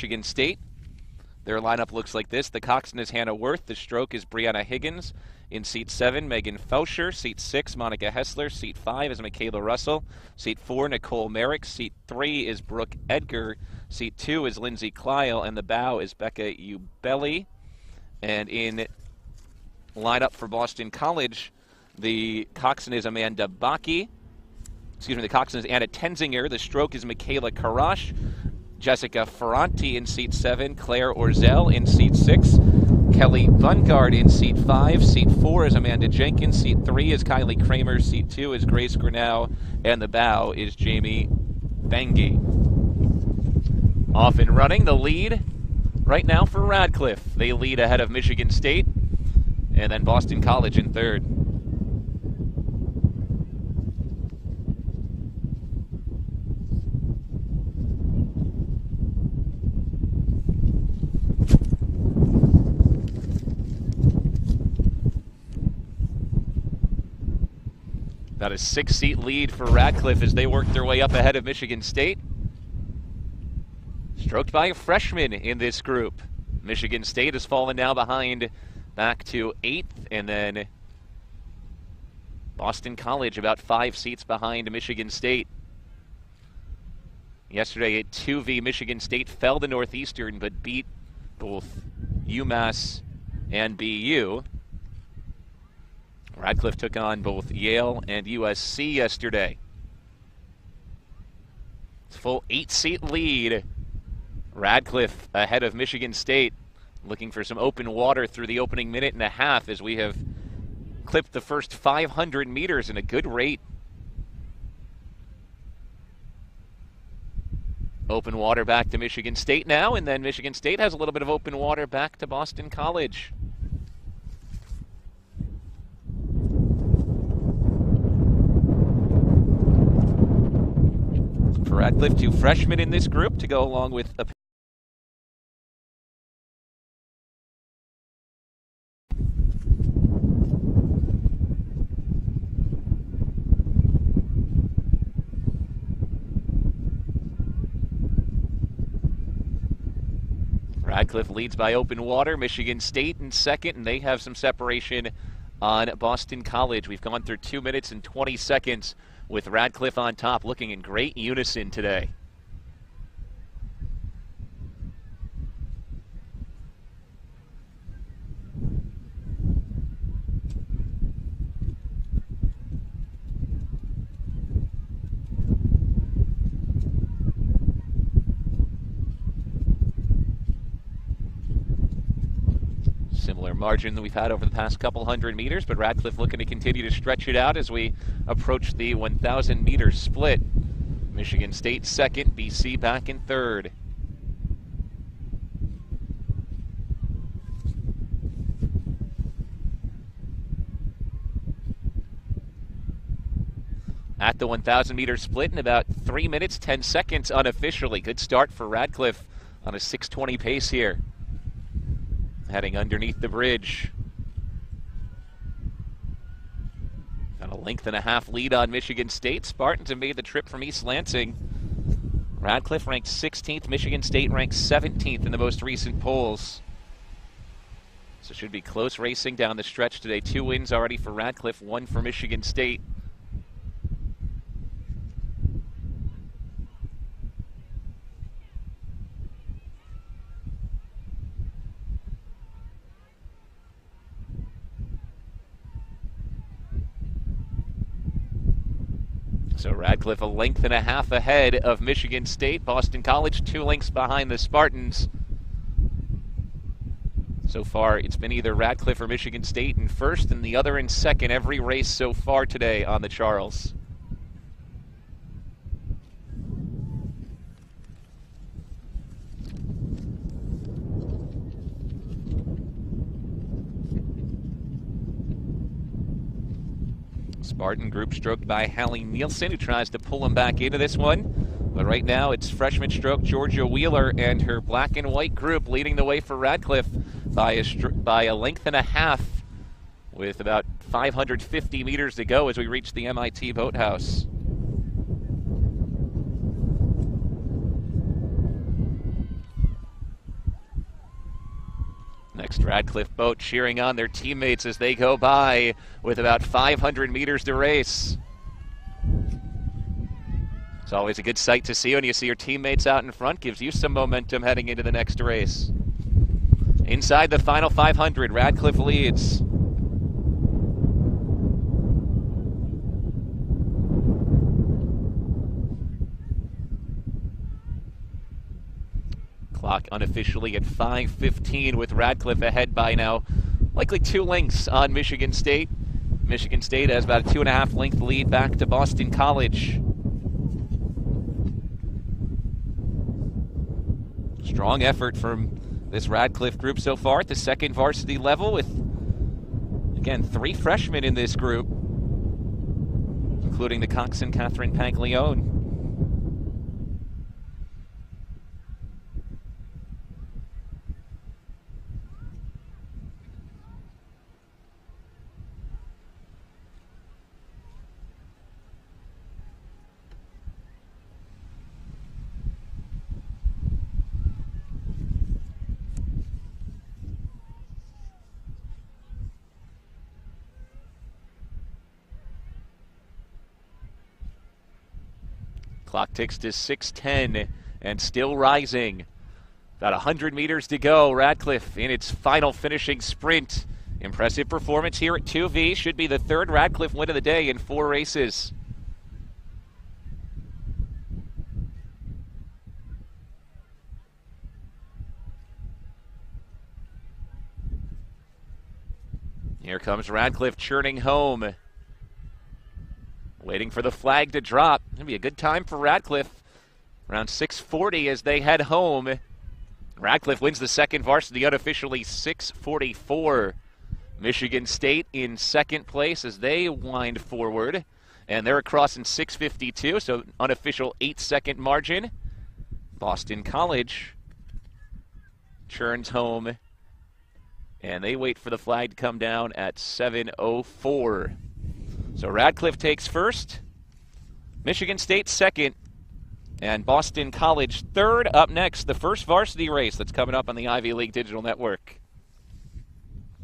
Michigan State. Their lineup looks like this. The coxswain is Hannah Worth. The stroke is Brianna Higgins. In seat 7, Megan Felsher. Seat 6, Monica Hessler. Seat 5 is Michaela Russell. Seat 4, Nicole Merrick. Seat 3 is Brooke Edgar. Seat 2 is Lindsay Kleil. And the bow is Becca Ubelli. And in lineup for Boston College, the coxswain is Amanda Baki. The coxswain is Anna Tenzinger. The stroke is Michaela Karash. Jessica Ferranti in seat 7, Claire Orzel in seat 6, Kelly Bungard in seat 5, seat 4 is Amanda Jenkins, seat 3 is Kylie Kramer, seat 2 is Grace Grinnell, and the bow is Jamie Bengi. Off and running, the lead right now for Radcliffe. They lead ahead of Michigan State, and then Boston College in third. About a 6-seat lead for Radcliffe as they work their way up ahead of Michigan State. Stroked by a freshman in this group. Michigan State has fallen now behind back to 8th, and then Boston College about 5 seats behind Michigan State. Yesterday at 2V, Michigan State fell to Northeastern but beat both UMass and BU. Radcliffe took on both Yale and USC yesterday. It's a full 8-seat lead. Radcliffe ahead of Michigan State, looking for some open water through the opening minute and a half as we have clipped the first 500 meters in a good rate. Open water back to Michigan State now, and then Michigan State has a little bit of open water back to Boston College. For Radcliffe, 2 freshmen in this group to go along with a Radcliffe leads by open water. Michigan State in second, and they have some separation on Boston College. We've gone through 2 minutes and 20 seconds with Radcliffe on top, looking in great unison today. Similar margin that we've had over the past couple hundred meters, but Radcliffe looking to continue to stretch it out as we approach the 1,000 meter split. Michigan State second, BC back in third. At the 1,000 meter split in about 3 minutes, 10 seconds unofficially. Good start for Radcliffe on a 6:20 pace here. Heading underneath the bridge. Got a length and a half lead on Michigan State. Spartans have made the trip from East Lansing. Radcliffe ranked 16th. Michigan State ranked 17th in the most recent polls. So it should be close racing down the stretch today. 2 wins already for Radcliffe, 1 for Michigan State. So Radcliffe a length and a half ahead of Michigan State. Boston College 2 lengths behind the Spartans. So far, it's been either Radcliffe or Michigan State in first and the other in second every race so far today on the Charles. Spartan group stroked by Hallie Nielsen, who tries to pull him back into this one. But right now it's freshman stroke Georgia Wheeler and her black and white group leading the way for Radcliffe by a length and a half with about 550 meters to go as we reach the MIT Boathouse. Next Radcliffe boat cheering on their teammates as they go by with about 500 meters to race. It's always a good sight to see when you see your teammates out in front. Gives you some momentum heading into the next race. Inside the final 500, Radcliffe leads. Clock unofficially at 5:15 with Radcliffe ahead by now. Likely 2 lengths on Michigan State. Michigan State has about a 2.5 length lead back to Boston College. Strong effort from this Radcliffe group so far at the second varsity level with, again, 3 freshmen in this group, including the coxswain Catherine Paglione. Clock ticks to 6:10 and still rising. About 100 meters to go. Radcliffe in its final finishing sprint. Impressive performance here at 2V. Should be the 3rd Radcliffe win of the day in 4 races. Here comes Radcliffe churning home. Waiting for the flag to drop. It'll be a good time for Radcliffe. Around 6:40 as they head home. Radcliffe wins the second varsity unofficially 6:44. Michigan State in second place as they wind forward. And they're across in 6:52, so unofficial 8-second margin. Boston College churns home. And they wait for the flag to come down at 7:04. So Radcliffe takes first, Michigan State second, and Boston College third. Up next, the first varsity race that's coming up on the Ivy League Digital Network.